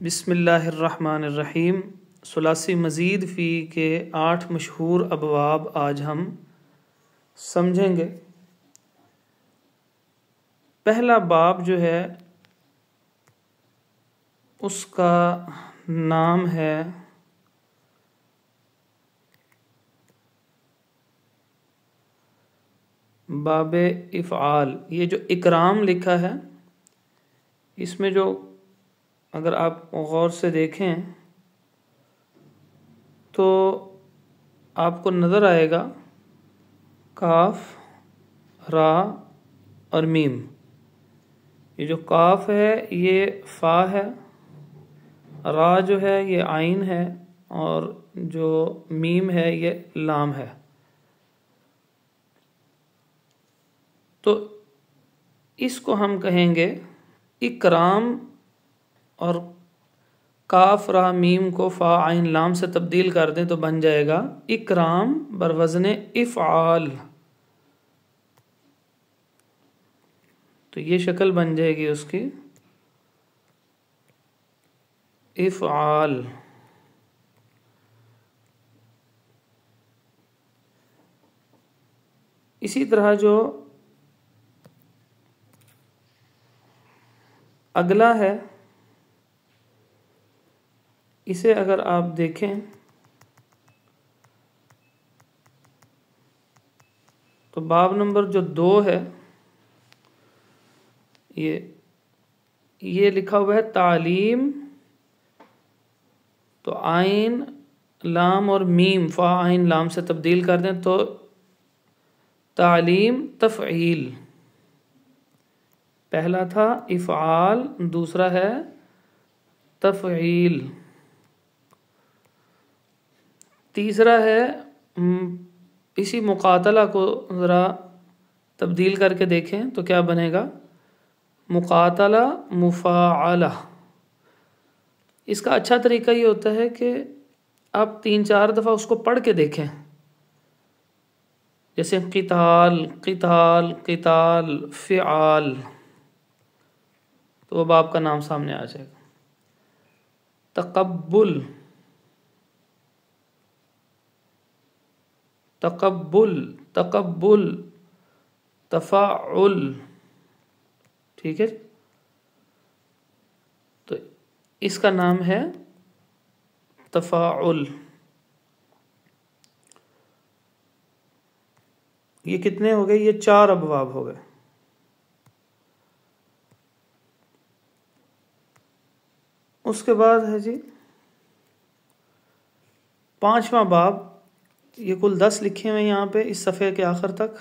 बिस्मिल्लाहिर्रहमानिर्रहीम। सुलासी मज़ीद फ़ी के 8 मशहूर अबवाब आज हम समझेंगे। पहला बाब जो है उसका नाम है बाबे इफ़आल। ये जो इकराम लिखा है इसमें जो अगर आप गौर से देखें तो आपको नज़र आएगा काफ, रा और मीम। ये जो काफ है ये फ़ा है, रा जो है ये आइन है और जो मीम है ये लाम है। तो इसको हम कहेंगे इकराम, और काफ रा मीम को फ़ा आइन लाम से तब्दील कर दें तो बन जाएगा इकराम बरवज़ने इफ़आल। तो ये शक्ल बन जाएगी उसकी इफ़आल। इसी तरह जो अगला है इसे अगर आप देखें तो बाब नंबर जो 2 है ये लिखा हुआ है तालीम। तो आइन लाम और मीम फ़ा आइन लाम से तब्दील कर दें तो तालीम तफ़ईल। पहला था इफ़आल, दूसरा है तफ़ईल। तीसरा है इसी मुकातला को ज़रा तब्दील करके देखें तो क्या बनेगा, मुकातला मुफ़ाअला। इसका अच्छा तरीका ये होता है कि आप 3-4 दफ़ा उसको पढ़ के देखें, जैसे क़िताल क़िताल क़िताल फ़िआल, तो अब आपका नाम सामने आ जाएगा। तक़ब्बुल तक़ब्बुल तक़ब्बुल तफ़ाउल। ठीक है, तो इसका नाम है तफ़ाउल। ये कितने हो गए, ये 4 अबवाब हो गए। उसके बाद है जी 5वां बाब। ये कुल 10 लिखे हुए यहाँ पे इस सफ़े के आखिर तक।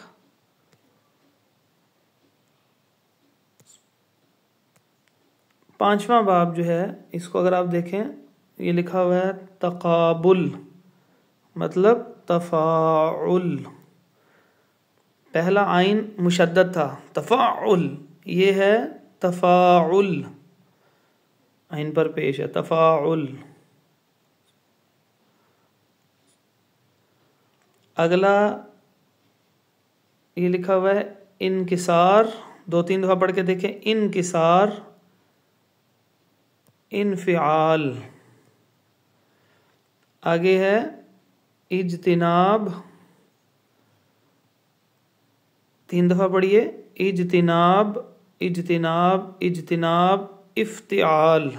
पांचवा बाब जो है इसको अगर आप देखें ये लिखा हुआ है तक़ाबुल, मतलब तफ़ाउल। पहला आइन मुशद्दद था तफ़ाउल, ये है तफ़ाउल, आइन पर पेश है तफ़ाउल। अगला ये लिखा हुआ है इनकिसार, 2-3 दफ़ा पढ़ के देखें, इनकिसार इनफ़िआल। आगे है इज्तिनाब, 3 दफ़ा पढ़िए, इज्तिनाब इज्तिनाब इज्तिनाब इफ्तिआल।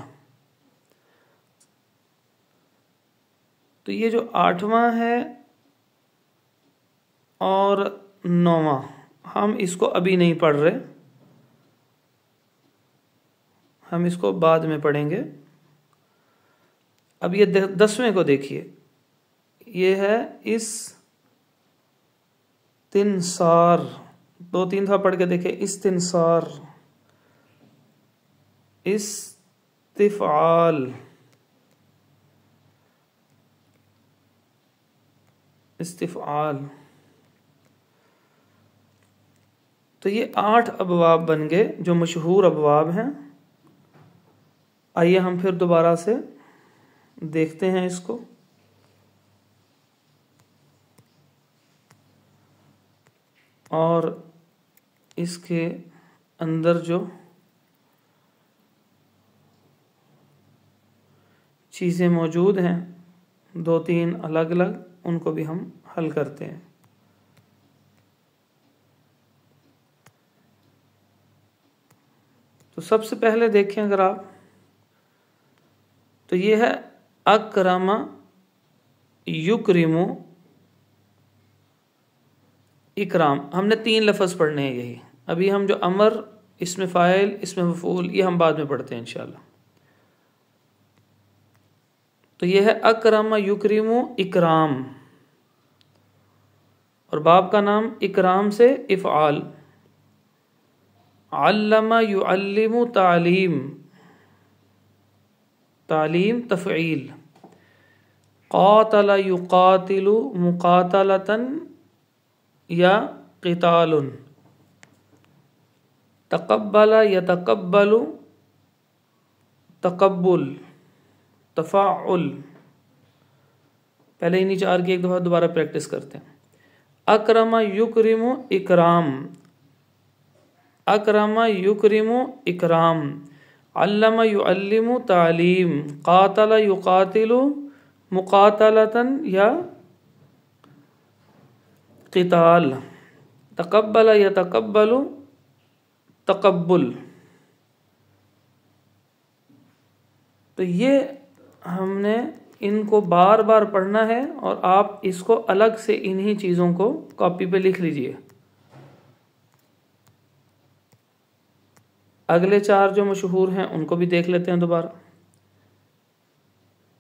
तो ये जो 8वां है और 9वां हम इसको अभी नहीं पढ़ रहे, हम इसको बाद में पढ़ेंगे। अब ये 10वें को देखिए, ये है इस तिनसार, 2-3 दफ़ा पढ़ के देखें, इस तिनसार इस्तिफ़आल इस्तिफ़आल। तो ये 8 अबवाब बन गए जो मशहूर अबवाब हैं। आइए हम फिर दोबारा से देखते हैं इसको। और इसके अंदर जो चीज़ें मौजूद हैं, 2-3 अलग अलग, उनको भी हम हल करते हैं। तो सबसे पहले देखें अगर आप, तो ये है अकरमा युकरिमु इकराम। हमने 3 लफ्ज़ पढ़ने हैं यही। अभी हम जो अमर, इसमें फ़ाइल, इसमें मफ़ूल, ये हम बाद में पढ़ते हैं इंशाल्लाह। तो ये है अकरमा युकरिमु इकराम, और बाब का नाम इकराम से इफ़आल। अल्लमा युअल्लिमु तालीम, तालीम तफ़ईल। क़ातला युक़ातिलु मुक़ातलतन या क़ितालुन। तक़ब्बला यतक़ब्बलु तक़ब्बुल तफ़ाउल। पहले इन्हीं 4 की एक दफ़ा दोबारा प्रैक्टिस करते हैं। अकरमा युकरिमु इकराम, अकरमा युकरिमु इकराम। अल्लमा युअल्लिमु तालीम। क़ातला युक़ातिलु मुक़ातलतन या क़िताल। तक़ब्बला यतक़ब्बलु तक़ब्बुल। तो ये हमने इनको बार बार पढ़ना है, और आप इसको अलग से इन्हीं चीज़ों को कॉपी पे लिख लीजिए। अगले 4 जो मशहूर हैं उनको भी देख लेते हैं दोबारा।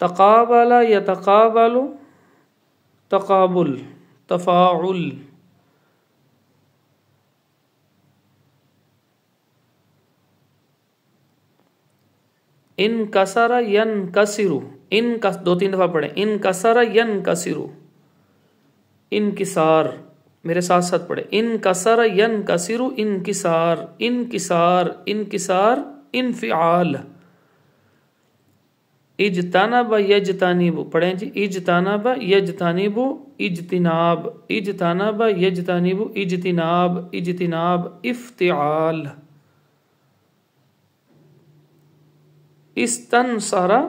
तक़ाबला यतक़ाबलु तक़ाबुल तफ़ाउल। इन कसरा यन कसिरु, इन कस 2-3 दफ़ा पढ़े। इन कसरा यन कसिरु, इनकिसार। मेरे साथ साथ पढ़े। इन कसरा यन कसिरु इनकिसार, इनकिसार इनकिसार इनफ़िआल। इज्तनब यज्तनिबु, पढ़ें जी। इज्तनब यज्तनिबु इज्तिनाब, इज्तनब यज्तनिबु इज्तिनाब, इज्तिनाब इफ्तिआल। इस्तनसरा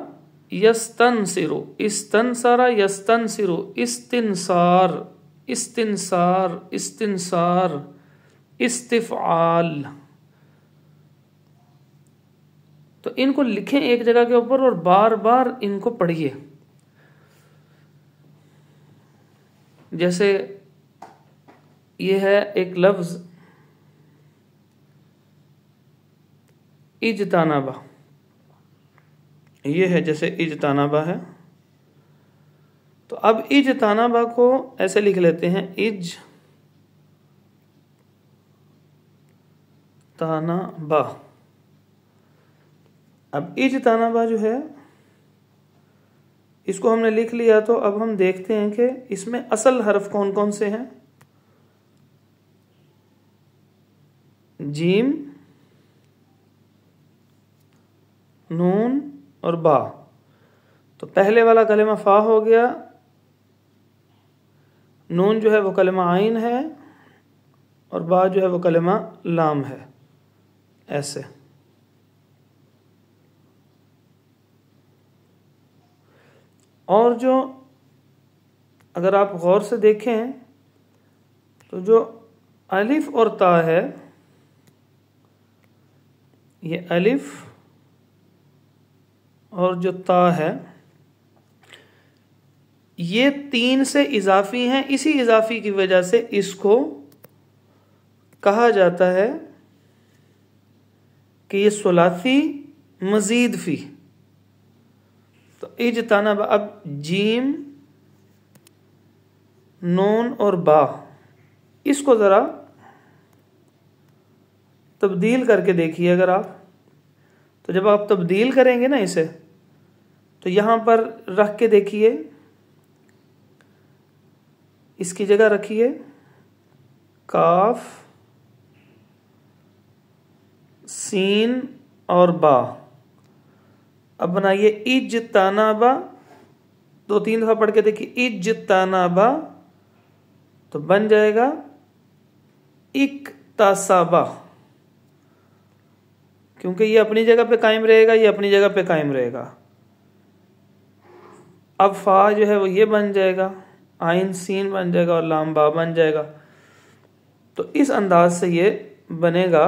यस्तनसिरु, इस्तनसरा यस्तनसिरु इस्तिनसार, इस्तिनसार इस्तिनसार इस्तिफ़आल। तो इनको लिखें एक जगह के ऊपर और बार बार इनको पढ़िए। जैसे ये है एक लफ्ज़ इज्तनबा, ये है जैसे इज्तनबा है। तो अब इज्तनबा को ऐसे लिख लेते हैं, इज्तनबा। अब इज्तनबा जो है, इसको हमने लिख लिया, तो अब हम देखते हैं कि इसमें असल हर्फ कौन कौन से हैं। जीम, नून और बा। तो पहले वाला कलिमा फा हो गया, नून जो है वो कलिमा आइन है, और बा जो है वो कलिमा लाम है। ऐसे और जो अगर आप गौर से देखें तो जो अलिफ और ता है, ये अलिफ और जो ता है, ये 3 से इजाफी हैं। इसी इजाफी की वजह से इसको कहा जाता है कि ये सुलासी मजीद फी। तो इज्तनब, अब जीम, नून और बा, इसको ज़रा तब्दील करके देखिए अगर आप। तो जब आप तब्दील करेंगे ना इसे, तो यहाँ पर रख के देखिए, इसकी जगह रखिए काफ, सीन और बा। अब बनाइए इज्तनबा, 2-3 दफा पढ़ के देखिए। इज्तनबा तो बन जाएगा इक्तसबा, क्योंकि ये अपनी जगह पे कायम रहेगा, ये अपनी जगह पे कायम रहेगा। अब फा जो है वो ये बन जाएगा, आइन सीन बन जाएगा और लाम बा बन जाएगा। तो इस अंदाज से ये बनेगा।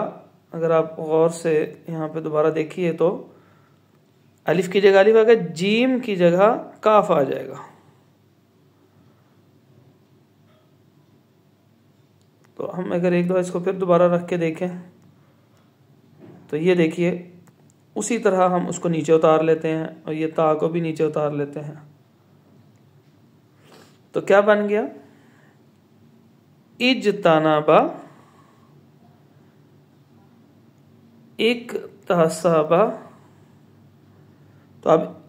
अगर आप गौर से यहाँ पे दोबारा देखिए तो अलिफ की जगह अलिफ आ गया, जीम की जगह काफ आ जाएगा। तो हम अगर एक दो इसको फिर दोबारा रख के देखें तो ये देखिए उसी तरह हम उसको नीचे उतार लेते हैं और ये ता को भी नीचे उतार लेते हैं। तो क्या बन गया? इज्तनाबा इक्तसबा। तो अब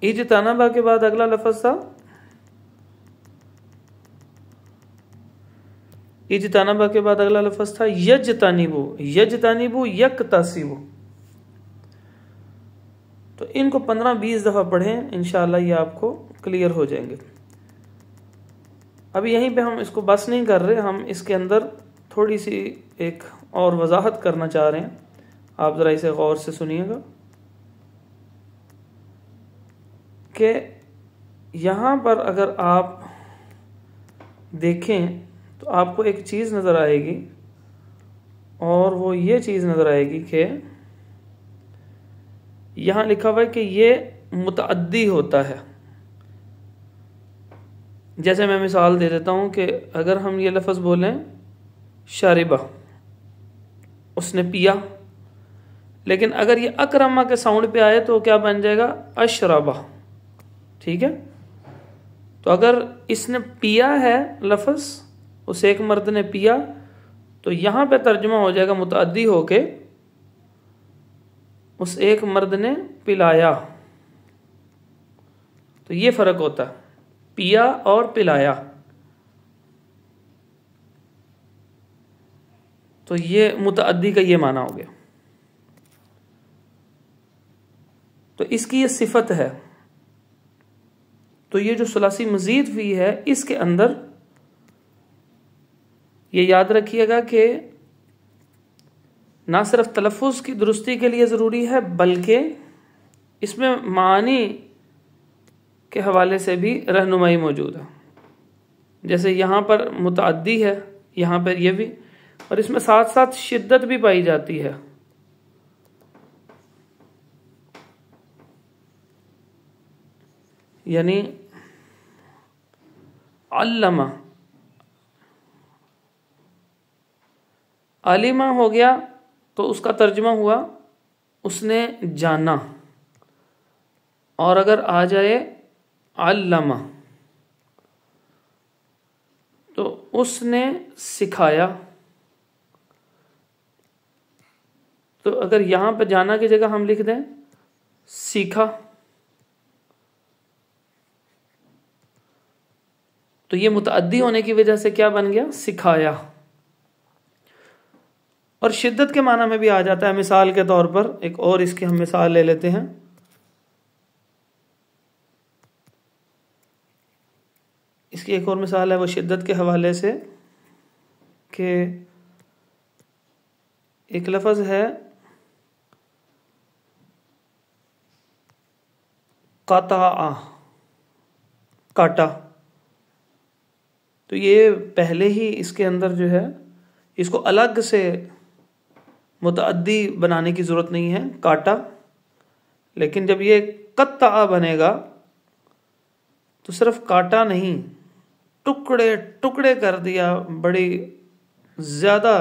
इज्तनाबा के बाद अगला लफ्ज था, इज्तनाबा के बाद अगला लफ्ज था यजतनिबु। यजतनिबु यक्तसिबु। तो इनको 15-20 दफा पढ़ें, इंशाअल्लाह ये आपको क्लियर हो जाएंगे। अभी यहीं पे हम इसको बस नहीं कर रहे, हम इसके अंदर थोड़ी सी एक और वजाहत करना चाह रहे हैं। आप ज़रा इसे गौर से सुनिएगा कि यहाँ पर अगर आप देखें तो आपको एक चीज़ नज़र आएगी, और वो ये चीज़ नज़र आएगी कि यहाँ लिखा हुआ है कि ये मुतअद्दी होता है। जैसे मैं मिसाल दे देता हूँ कि अगर हम ये लफ्ज़ बोलें शारिबा, उसने पिया, लेकिन अगर ये अकरमा के साउंड पे आए तो क्या बन जाएगा? अशरबा। ठीक है। तो अगर इसने पिया है लफ्ज़, उस एक मर्द ने पिया, तो यहाँ पे तर्जुमा हो जाएगा मुतअद्दी होके उस एक मर्द ने पिलाया। तो ये फ़र्क होता है, पिया और पिलाया। तो ये मुतअद्दी का ये माना हो गया। तो इसकी ये सिफत है। तो ये जो सुलासी मजीद फी है, इसके अंदर ये याद रखिएगा कि ना सिर्फ तलफ़ुज़ की दुरुस्ती के लिए ज़रूरी है, बल्कि इसमें मानी के हवाले से भी रहनुमाई मौजूद है। जैसे यहाँ पर मुतअद्दी है, यहाँ पर ये भी, और इसमें साथ साथ शिद्दत भी पाई जाती है। यानी अल्लमा, अलिमा हो गया तो उसका तर्जुमा हुआ उसने जाना, और अगर आ जाए अल्लमा तो उसने सिखाया। तो अगर यहाँ पर जाना की जगह हम लिख दें सीखा, तो ये मुतअद्दी होने की वजह से क्या बन गया? सिखाया। और शिद्दत के माना में भी आ जाता है। मिसाल के तौर पर एक और इसकी हम मिसाल ले लेते हैं। इसकी एक और मिसाल है वो शिद्दत के हवाले से कि एक लफ्ज़ है क़ता, काटा। तो ये पहले ही इसके अंदर जो है इसको अलग से मुतअद्दी बनाने की ज़रूरत नहीं है, काटा। लेकिन जब ये क़त्ता बनेगा तो सिर्फ काटा नहीं, टुकड़े टुकड़े कर दिया, बड़ी ज़्यादा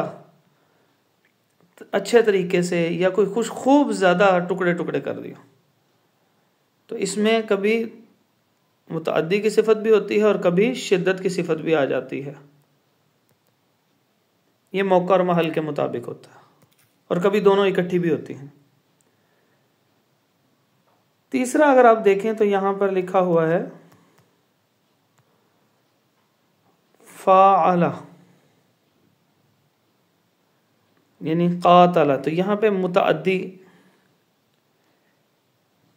अच्छे तरीके से, या कोई खूब ज़्यादा टुकड़े टुकड़े कर दिया। तो इसमें कभी मुतअद्दी की सिफत भी होती है और कभी शिद्दत की सिफत भी आ जाती है। ये मौका और महल के मुताबिक होता है, और कभी दोनों इकट्ठी भी होती हैं। तीसरा अगर आप देखें तो यहां पर लिखा हुआ है फ़ाअला, यानी क़ातला। तो यहां पे मुतअद्दी,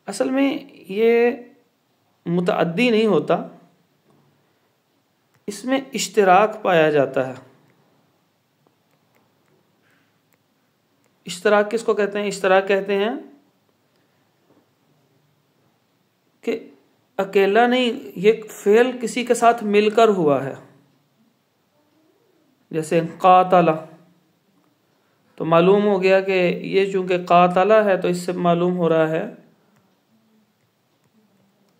असल में ये मुतअद्दी नहीं होता, इसमें इश्तिराक पाया जाता है। इश्तिराक किसको कहते हैं? इश्तिराक कहते हैं कि अकेला नहीं, ये फेल किसी के साथ मिलकर हुआ है। जैसे कातला, तो मालूम हो गया कि ये चूंकि कातला है तो इससे मालूम हो रहा है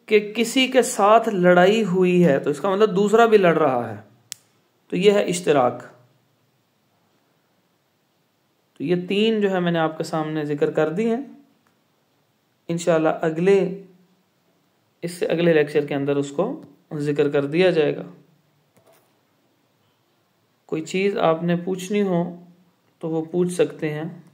कि किसी के साथ लड़ाई हुई है, तो इसका मतलब दूसरा भी लड़ रहा है, तो ये है इश्तिराक। तो ये 3 जो है मैंने आपके सामने जिक्र कर दी हैं। इंशाल्लाह इससे अगले लेक्चर के अंदर उसको जिक्र कर दिया जाएगा। कोई चीज़ आपने पूछनी हो तो वो पूछ सकते हैं।